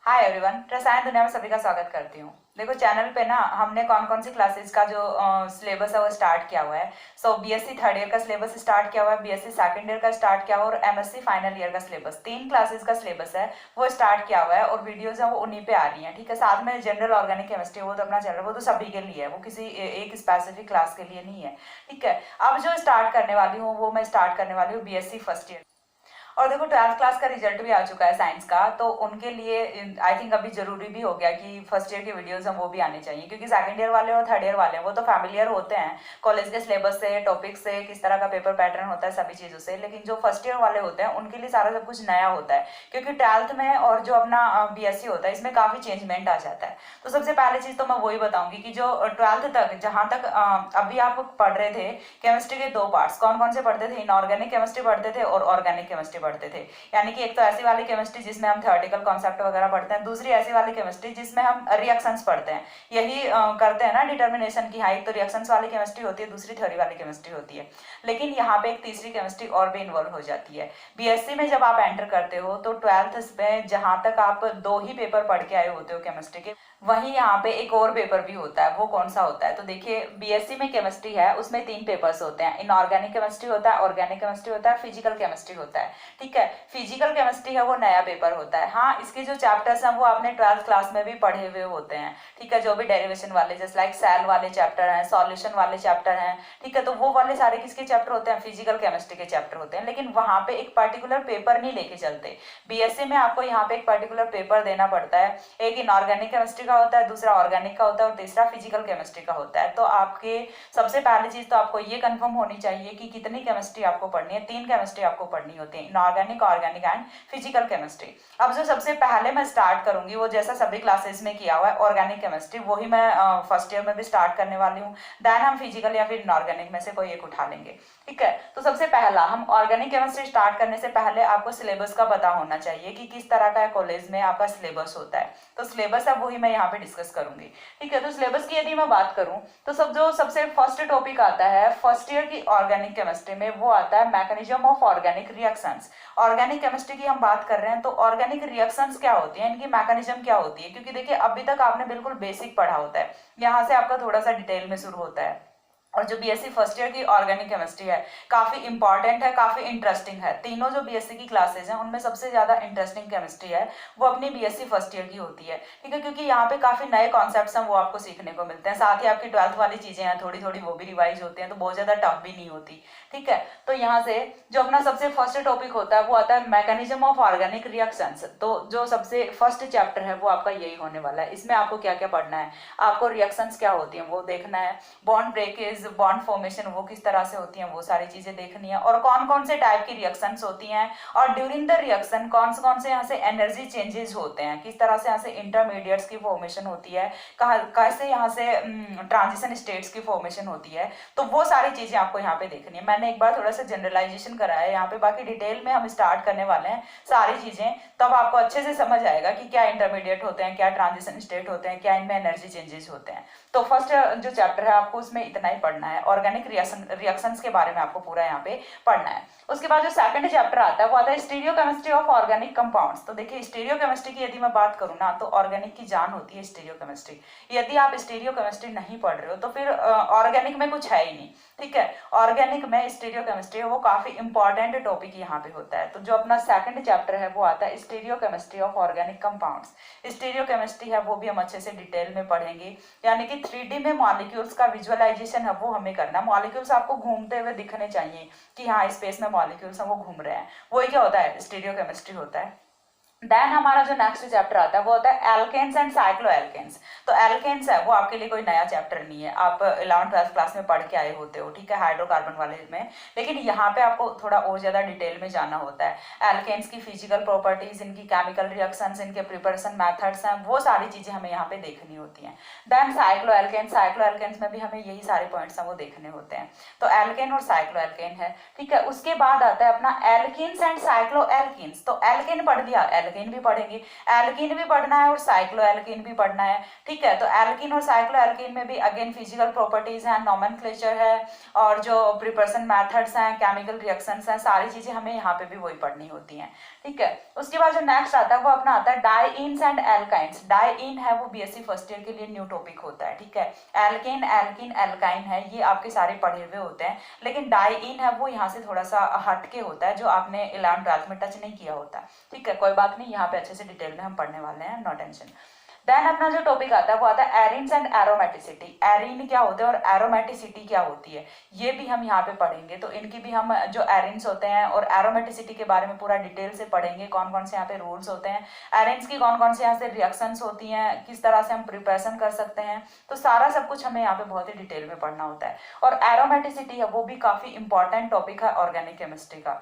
Hi everyone, रसायन दुनिया में सभी का स्वागत करती हूँ। देखो, चैनल पे ना हमने कौन कौन सी क्लासेस का जो सिलेबस है वो स्टार्ट किया हुआ है। बीएससी थर्ड ईयर का सिलेबस स्टार्ट किया हुआ है, बीएससी सेकंड ईयर का स्टार्ट किया हुआ है और एमएससी फाइनल ईयर का सिलेबस, 3 क्लासेस का सिलेबस है वो स्टार्ट किया हुआ है और वीडियोज है वो उन्हीं पे आ रही है। ठीक है, साथ में जनरल ऑर्गेनिक केमिस्ट्री वो तो अपना चल रहा है, वो तो सभी के लिए है, वो किसी एक स्पेसिफिक क्लास के लिए नहीं है। ठीक है, अब जो स्टार्ट करने वाली हूँ वो मैं स्टार्ट करने वाली हूँ बीएससी फर्स्ट ईयर। और देखो, 12th क्लास का रिजल्ट भी आ चुका है साइंस का, तो उनके लिए आई थिंक अभी जरूरी भी हो गया कि फर्स्ट ईयर के वीडियोस हम वो भी आने चाहिए, क्योंकि सेकंड ईयर वाले और थर्ड ईयर वाले हैं वो तो फैमिलियर होते हैं कॉलेज के सिलेबस से, टॉपिक से, किस तरह का पेपर पैटर्न होता है, सभी चीज़ों से। लेकिन जो फर्स्ट ईयर वाले होते हैं उनके लिए सारा सब कुछ नया होता है, क्योंकि 12th में और जो अपना बीएससी होता है इसमें काफ़ी चेंजमेंट आ जाता है। तो सबसे पहले चीज़ तो मैं वही बताऊंगी कि जो 12th तक जहाँ तक अभी आप पढ़ रहे थे केमिस्ट्री के दो पार्ट्स कौन कौन से पढ़ते थे, इनऑर्गेनिक केमिस्ट्री पढ़ते थे और ऑर्गेनिक केमिस्ट्री पढ़ते थे। यानी कि एक तो ऐसी वाली केमिस्ट्री जिसमें हम थ्योरेटिकल कॉन्सेप्ट वगैरह पढ़ते हैं, दूसरी ऐसी वाली केमिस्ट्री जिसमें हम रिएक्शंस पढ़ते हैं। यही करते हैं ना डिटर्मिनेशन की, हाँ, एक तो रिएक्शंस वाली केमिस्ट्री होती है, दूसरी थ्योरी वाली केमिस्ट्री होती है। लेकिन यहाँ पे एक तीसरी केमिस्ट्री और भी इन्वॉल्व हो जाती है। बीएससी में जब आप एंटर करते हो तो 12th में जहाँ तक आप 2 ही पेपर पढ़ के आए होते हो केमिस्ट्री के, वहीं यहाँ पे एक और पेपर भी होता है। वो कौन सा होता है, तो देखिए, बीएससी में केमिस्ट्री है उसमें 3 पेपर्स होते हैं। इनऑर्गेनिक केमिस्ट्री होता है, ऑर्गेनिक केमिस्ट्री होता है, फिजिकल केमिस्ट्री होता है। ठीक है, फिजिकल केमिस्ट्री है वो नया पेपर होता है। हाँ, इसके जो चैप्टर्स हैं वो आपने 12th क्लास में भी पढ़े हुए होते हैं। ठीक है, जो भी डेरिवेशन वाले, जैसे लाइक सेल वाले चैप्टर हैं, सॉल्यूशन वाले चैप्टर हैं। ठीक है, तो वो वाले सारे किसके चैप्टर होते हैं, फिजिकल केमिस्ट्री के चैप्टर होते हैं। लेकिन वहाँ पे एक पर्टिकुलर पेपर नहीं लेके चलते। बीएससी में आपको यहाँ पे एक पर्टिकुलर पेपर देना पड़ता है। एक इनऑर्गेनिक केमिस्ट्री का होता है, दूसरा ऑर्गेनिक का होता है और तीसरा फिजिकल केमिस्ट्री का होता है। तो आपके सबसे पहली चीज तो आपको ये कंफर्म होनी चाहिए कि कितनी केमिस्ट्री आपको पढ़नी है। 3 केमिस्ट्री आपको पढ़नी होती है, inorganic, organic and physical chemistry. अब जो सबसे पहले मैं स्टार्ट करूंगी वो जैसा सभी क्लासेस में किया हुआ है, ऑर्गेनिक केमिस्ट्री, वही मैं फर्स्ट ईयर में भी स्टार्ट करने वाली हूँ। देन हम फिजिकल या फिर इनऑर्गेनिक में से कोई एक उठा लेंगे। ठीक है, तो सबसे पहला हम ऑर्गेनिक केमिस्ट्री स्टार्ट करने से पहले आपको सिलेबस का पता होना चाहिए कि किस तरह का कॉलेज में आपका सिलेबस होता है। तो सिलेबस है वही मैं यहाँ पे डिस्कस करूंगी। ठीक है, तो सिलेबस की यदि मैं बात करूं तो सबसे फर्स्ट टॉपिक आता है फर्स्ट ईयर की ऑर्गेनिक केमिस्ट्री में, वो आता है mechanism of organic reactions. Organic chemistry की हम बात कर रहे हैं तो ऑर्गेनिक रिएक्शंस क्या होती है, इनकी मैकेनिज्म क्या होती है, क्योंकि देखिए अभी तक आपने बिल्कुल बेसिक पढ़ा होता है, यहाँ से आपका थोड़ा सा डिटेल में शुरू होता है। और जो बीएससी फर्स्ट ईयर की ऑर्गेनिक केमिस्ट्री है काफी इंपॉर्टेंट है, काफी इंटरेस्टिंग है। तीनों जो बीएससी की क्लासेज हैं उनमें सबसे ज्यादा इंटरेस्टिंग केमिस्ट्री है वो अपनी बीएससी फर्स्ट ईयर की होती है। ठीक है, क्योंकि यहाँ पे काफी नए कॉन्सेप्ट्स हैं वो आपको सीखने को मिलते हैं, साथ ही आपकी 12th वाली चीजें हैं थोड़ी थोड़ी वो भी रिवाइज होती हैं, तो बहुत ज्यादा टफ भी नहीं होती। ठीक है, तो यहाँ से जो अपना सबसे फर्स्ट टॉपिक होता है वो आता है मैकेनिज्म ऑफ ऑर्गेनिक रिएक्शंस। तो जो सबसे फर्स्ट चैप्टर है वो आपका यही होने वाला है। इसमें आपको क्या क्या पढ़ना है, आपको रिएक्शंस क्या होती हैं वो देखना है, बॉन्ड ब्रेकेज, बॉन्ड फॉर्मेशन वो किस तरह से होती हैं वो सारी चीजें देखनी है, और कौन कौन से टाइप की रिएक्शंस होती हैं, और ड्यूरिंग द रिएक्शन कौन से यहाँ से एनर्जी चेंजेस होते हैं, किस तरह से यहाँ से इंटरमीडिएट्स की फॉर्मेशन होती है, कैसे यहाँ से ट्रांजिशन स्टेट्स की फॉर्मेशन होती है। तो वो सारी चीजें आपको यहाँ पे देखनी है। मैंने एक बार थोड़ा सा जनरलाइजेशन करा है यहाँ पे, बाकी डिटेल में हम स्टार्ट करने वाले हैं सारी चीजें, तब आपको अच्छे से समझ आएगा कि क्या इंटरमीडिएट होते हैं, क्या ट्रांजिशन स्टेट होते हैं, क्या इनमें एनर्जी चेंजेस होते हैं। तो फर्स्ट जो चैप्टर है आपको उसमें इतना ही पढ़ना है, ऑर्गेनिक रिएक्शंस के बारे में आपको पूरा यहाँ पे पढ़ना है। उसके बाद जो सेकंड चैप्टर आता है वो आता है स्टीरियोकेमिस्ट्री ऑफ ऑर्गेनिक कंपाउंड्स। तो देखिए, स्टीरियोकेमिस्ट्री की यदि मैं बात करूँ ना तो ऑर्गेनिक की जान होती है स्टीरियोकेमिस्ट्री। यदि आप स्टीरियोकेमिस्ट्री नहीं पढ़ रहे हो तो फिर ऑर्गेनिक में कुछ है ही नहीं। ठीक है, ऑर्गेनिक में स्टीरियोकेमिस्ट्री है वो काफी इंपॉर्टेंट टॉपिक यहाँ पे होता है। तो जो अपना सेकंड चैप्टर है वो आता है stereochemistry of organic compounds. Stereochemistry है वो भी हम अच्छे से डिटेल में पढ़ेंगे, यानी कि 3D में मॉलिक्यूल्स का विजुअलाइजेशन है वो हमें करना। मॉलिक्यूल्स आपको घूमते हुए दिखने चाहिए कि हाँ स्पेस में मॉलिक्यूल्स हैं वो घूम रहे हैं, वही क्या होता है, स्टीरियोकेमिस्ट्री होता है। देन हमारा जो नेक्स्ट चैप्टर आता है वो होता है एल्केन्स एंड साइक्लो एल्केन्स। तो एल्केन्स है वो आपके लिए कोई नया चैप्टर नहीं है, आप 11th-12th क्लास में पढ़ के आए होते हो। ठीक है, हाइड्रोकार्बन वाले में, लेकिन यहाँ पे आपको थोड़ा और ज्यादा डिटेल में जाना होता है। एल्केन्स की फिजिकल प्रॉपर्टीज, इनकी केमिकल रिएक्शंस, इनके प्रिपरेशन मेथड्स हैं, वो सारी चीजें हमें यहाँ पे देखनी होती हैं। देन साइक्लो एल्केन्स में भी हमें यही सारे पॉइंट्स हैं वो देखने होते हैं। तो एल्केन और साइक्लो एल्केन है। ठीक है, उसके बाद आता है अपना एल्किन्स एंड साइक्लो एल्किन्स। तो एल्केन पढ़ दिया, एल्केन भी पढ़ेंगे, एल्कीन भी पढ़ना है और साइक्लो एल्कीन भी पढ़ना है। ठीक है, तो एल्कीन और साइक्लो एल्कीन में भी अगेन फिजिकल प्रॉपर्टीज हैं, नॉमेनक्लेचर है और जो प्रिपरेशन मेथड्स हैं, केमिकल रिएक्शंस हैं, सारी चीजें हमें यहाँ पे भी वही पढ़नी होती हैं। ठीक है, उसके बाद जो नेक्स्ट आता है वो अपना आता है डाइईन्स एंड एल्काइंस। डाइईन है वो बीएससी फर्स्ट ईयर के लिए न्यू टॉपिक होता है। ठीक है, एल्केन, एल्किन, एल्काइन है ये आपके सारे पढ़े हुए होते हैं, लेकिन डाइईन है वो यहाँ से थोड़ा सा हटके होता है, जो आपने 11th-12th में टच नहीं किया होता। ठीक है, कोई बात नहीं, यहाँ पे अच्छे से डिटेल में हम पढ़ने वाले हैं, नो टेंशन। देन अपना जो टॉपिक आता है वो आता है एरिन्स एंड एरोमेटिसिटी। एरिन क्या होते हैं और एरोमेटिसिटी क्या होती है, ये भी हम यहाँ पे पढ़ेंगे। तो इनकी भी हम जो एरिन्स होते हैं और एरोमेटिसिटी के बारे में पूरा डिटेल से पढ़ेंगे, कौन कौन से यहाँ पे रूल्स होते हैं, एरिन्स की कौन कौन से यहाँ से रिएक्शंस होती हैं, किस तरह से हम प्रिपरेशन कर सकते हैं, तो सारा सब कुछ हमें यहाँ पे बहुत ही डिटेल में पढ़ना होता है। और एरोमेटिसिटी है वो भी काफी इंपॉर्टेंट टॉपिक है ऑर्गेनिक केमिस्ट्री का।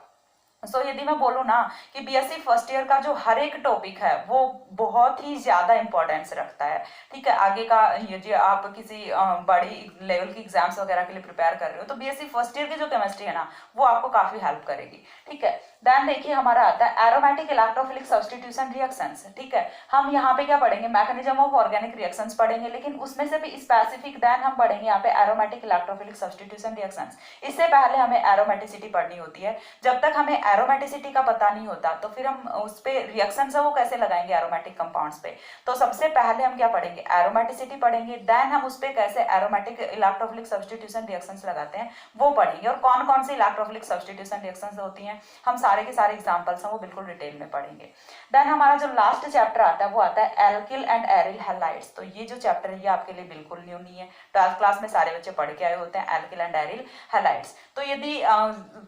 यदि मैं बोलूँ ना कि बीएससी फर्स्ट ईयर का जो हर एक टॉपिक है वो बहुत ही ज्यादा इंपॉर्टेंस रखता है। ठीक है, आगे का ये जो आप किसी बड़ी लेवल की एग्जाम्स वगैरह के लिए प्रिपेयर कर रहे हो तो बीएससी फर्स्ट ईयर की जो केमिस्ट्री है ना वो आपको काफी हेल्प करेगी। ठीक है, देन देखिए हमारा आता है एरोमेटिक इलेक्ट्रोफिलिक सब्स्टिट्यूशन रिएक्शंस। ठीक है, हम यहाँ पे क्या पढ़ेंगे, मैकेनिज्म ऑफ ऑर्गेनिक रिएक्शंस पढ़ेंगे, लेकिन उसमें से भी स्पेसिफिक देन हम पढ़ेंगे यहाँ पे एरोमेटिक इलेक्ट्रोफिलिक सब्स्टिट्यूशन रिएक्शंस। इससे पहले हमें एरोमेटिसिटी पढ़नी होती है। जब तक हमें एरोमेटिसिटी का पता नहीं होता तो फिर हम उस पे रिएक्शंस है वो कैसे लगाएंगे एरोमेटिक कंपाउंड्स पे। तो सबसे पहले हम क्या पढ़ेंगे, एरोमेटिसिटी पढ़ेंगे, देन हम उस पे कैसे एरोमेटिक इलेक्ट्रोफिलिक सब्स्टिट्यूशन रिएक्शंस लगाते हैं वो पढ़ेंगे, और कौन कौन सी इलेक्ट्रोफिलिक सब्स्टिट्यूशन रिएक्शंस होती हैं हम सारे के सारे एग्जांपल्स हैं वो बिल्कुल डिटेल में पढ़ेंगे। देन हमारा जो लास्ट चैप्टर आता है वो आता है एल्किल एंड एरिल हैलाइड्स। तो ये जो चैप्टर है ये आपके लिए बिल्कुल न्यू नहीं है, 12th क्लास में सारे बच्चे पढ़ के आए होते हैं एल्किल एंड एरिल हैलाइड्स। तो यदि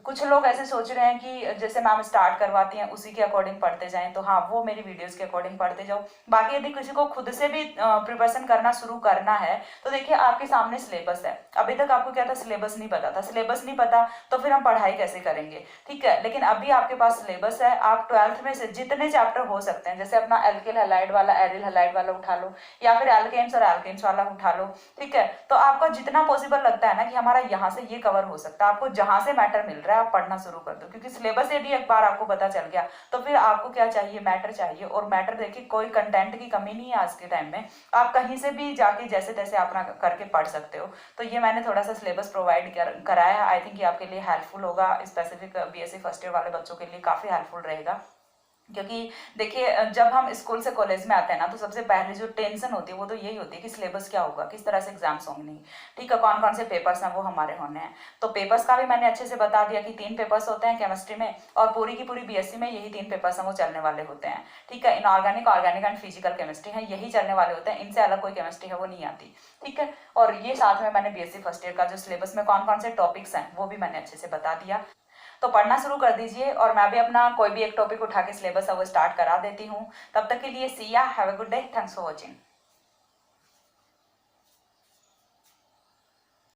कुछ लोग ऐसे सोच रहे हैं कि जैसे मैम स्टार्ट करवाती हैं उसी के अकॉर्डिंग पढ़ते जाएं, तो हाँ वो मेरी वीडियोस के अकॉर्डिंग पढ़ते जाओ। बाकी यदि किसी को खुद से भी प्रिपरेशन करना शुरू करना है तो देखिए आपके सामने सिलेबस है। अभी तक आपको क्या था, सिलेबस नहीं पता था, सिलेबस नहीं पता तो फिर हम पढ़ाई कैसे करेंगे। ठीक है, लेकिन अभी आपके पास सिलेबस है, आप 12th में से जितने चैप्टर हो सकते हैं, जैसे अपना एल्किल हैलाइड वाला, एरिल हैलाइड वाला उठा लो, या फिर एल्केन्स और एल्केन्स वाला उठा लो। ठीक है, तो आपको जितना पॉसिबल लगता है ना कि हमारा यहाँ से ये कवर हो सकता है, आपको जहां से मैटर मिल रहा है आप पढ़ना शुरू कर दो, क्योंकि सिलेबस यदि एक बार आपको पता चल गया तो फिर आपको क्या चाहिए, मैटर चाहिए। और मैटर देखिए कोई कंटेंट की कमी नहीं है आज के टाइम में, आप कहीं से भी जाके जैसे तैसे अपना करके पढ़ सकते हो। तो ये मैंने थोड़ा सा सिलेबस प्रोवाइड कराया है, आई थिंक ये आपके लिए हेल्पफुल होगा, स्पेसिफिक बीएससी फर्स्ट ईयर वाले बच्चों के लिए काफी हेल्पफुल रहेगा। क्योंकि देखिए जब हम स्कूल से कॉलेज में आते हैं ना तो सबसे पहले जो टेंशन होती है वो तो यही होती है कि सिलेबस क्या होगा, किस तरह से एग्जाम्स होंगे, नहीं ठीक है, कौन कौन से पेपर्स हैं वो हमारे होने हैं। तो पेपर्स का भी मैंने अच्छे से बता दिया कि 3 पेपर्स होते हैं केमिस्ट्री में, और पूरी की पूरी बीएससी में यही 3 पेपर्स हैं वो चलने वाले होते हैं। ठीक है, inorganic, organic and physical chemistry है, यही चलने वाले होते हैं, इनसे अलग कोई केमिस्ट्री है वो नहीं आती। ठीक है, और ये साथ में मैंने बीएससी फर्स्ट ईयर का जो सिलेबस में कौन कौन से टॉपिक्स हैं वो भी मैंने अच्छे से बता दिया। तो पढ़ना शुरू कर दीजिए, और मैं भी अपना कोई भी एक टॉपिक उठा के सिलेबस है वो स्टार्ट करा देती हूँ। तब तक के लिए सी या, have a good day, thanks for watching.